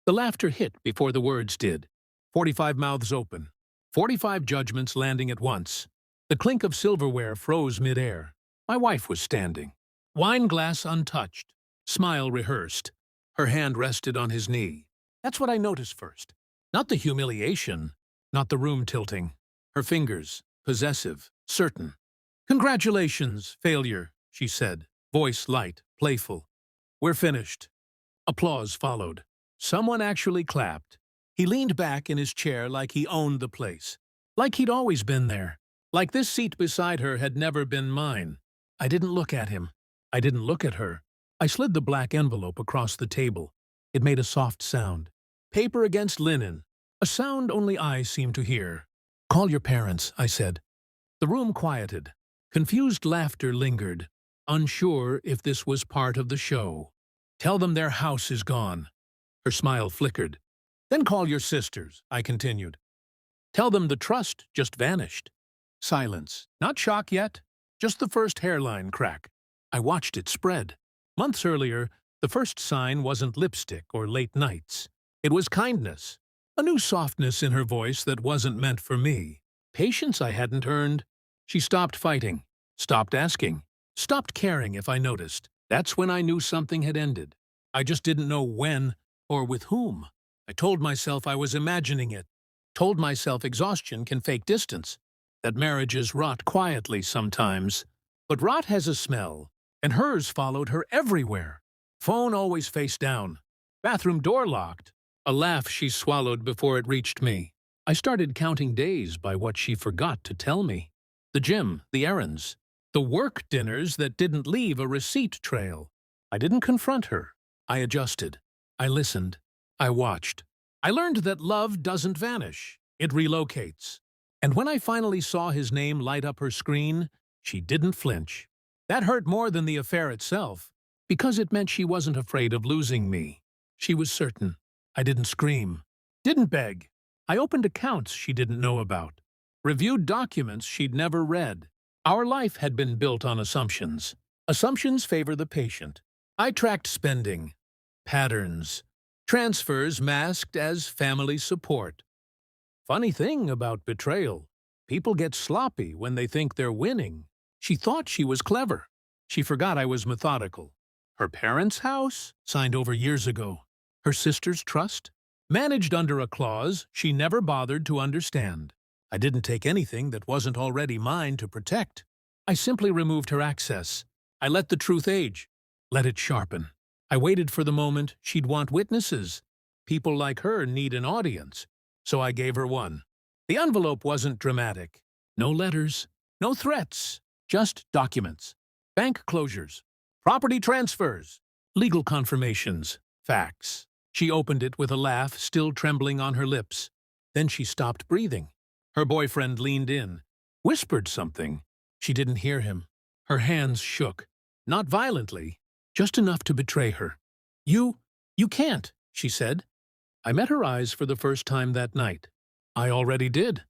The laughter hit before the words did. 45 mouths open. 45 judgments landing at once. The clink of silverware froze midair. My wife was standing. Wine glass untouched. Smile rehearsed. Her hand rested on his knee. That's what I noticed first. Not the humiliation. Not the room tilting. Her fingers, possessive, certain. "Congratulations, failure," she said, voice light, playful. "We're finished." Applause followed. Someone actually clapped. He leaned back in his chair like he owned the place. Like he'd always been there. Like this seat beside her had never been mine. I didn't look at him. I didn't look at her. I slid the black envelope across the table. It made a soft sound. Paper against linen. A sound only I seemed to hear. "Call your parents," I said. The room quieted. Confused laughter lingered, unsure if this was part of the show. "Tell them their house is gone." Her smile flickered. "Then call your sisters," I continued. "Tell them the trust just vanished." Silence. Not shock yet. Just the first hairline crack. I watched it spread. Months earlier, the first sign wasn't lipstick or late nights. It was kindness. A new softness in her voice that wasn't meant for me. Patience I hadn't earned. She stopped fighting. Stopped asking. Stopped caring if I noticed. That's when I knew something had ended. I just didn't know when or with whom. I told myself I was imagining it. Told myself exhaustion can fake distance. That marriages rot quietly sometimes. But rot has a smell, and hers followed her everywhere. Phone always face down. Bathroom door locked. A laugh she swallowed before it reached me. I started counting days by what she forgot to tell me. The gym, the errands, the work dinners that didn't leave a receipt trail. I didn't confront her. I adjusted. I listened. I watched. I learned that love doesn't vanish. It relocates. And when I finally saw his name light up her screen, she didn't flinch. That hurt more than the affair itself, because it meant she wasn't afraid of losing me. She was certain. I didn't scream. Didn't beg. I opened accounts she didn't know about. Reviewed documents she'd never read. Our life had been built on assumptions. Assumptions favor the patient. I tracked spending. Patterns. Transfers masked as family support. Funny thing about betrayal. People get sloppy when they think they're winning. She thought she was clever. She forgot I was methodical. Her parents' house? Signed over years ago. Her sister's trust? Managed under a clause she never bothered to understand. I didn't take anything that wasn't already mine to protect. I simply removed her access. I let the truth age. Let it sharpen. I waited for the moment she'd want witnesses. People like her need an audience. So I gave her one. The envelope wasn't dramatic. No letters. No threats. Just documents. Bank closures. Property transfers. Legal confirmations. Facts. She opened it with a laugh still trembling on her lips. Then she stopped breathing. Her boyfriend leaned in, whispered something. She didn't hear him. Her hands shook. Not violently, just enough to betray her. You can't," she said. I met her eyes for the first time that night. I already did.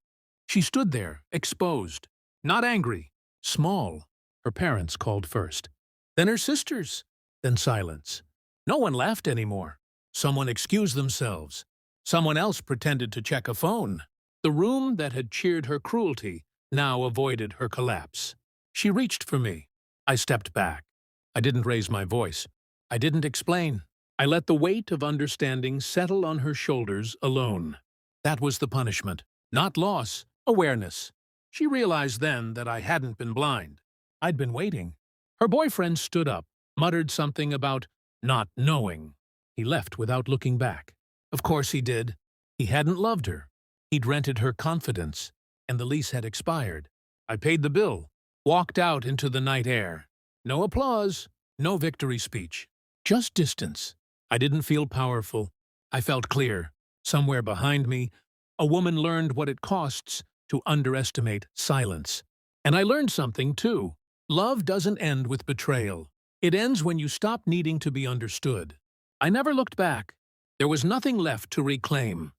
She stood there, exposed. Not angry. Small. Her parents called first. Then her sisters. Then silence. No one laughed anymore. Someone excused themselves. Someone else pretended to check a phone. The room that had cheered her cruelty now avoided her collapse. She reached for me. I stepped back. I didn't raise my voice. I didn't explain. I let the weight of understanding settle on her shoulders alone. That was the punishment. Not loss, awareness. She realized then that I hadn't been blind. I'd been waiting. Her boyfriend stood up, muttered something about not knowing. He left without looking back. Of course he did. He hadn't loved her. He'd rented her confidence, and the lease had expired. I paid the bill, walked out into the night air. No applause, no victory speech. Just distance. I didn't feel powerful. I felt clear. Somewhere behind me, a woman learned what it costs to underestimate silence. And I learned something, too. Love doesn't end with betrayal. It ends when you stop needing to be understood. I never looked back. There was nothing left to reclaim.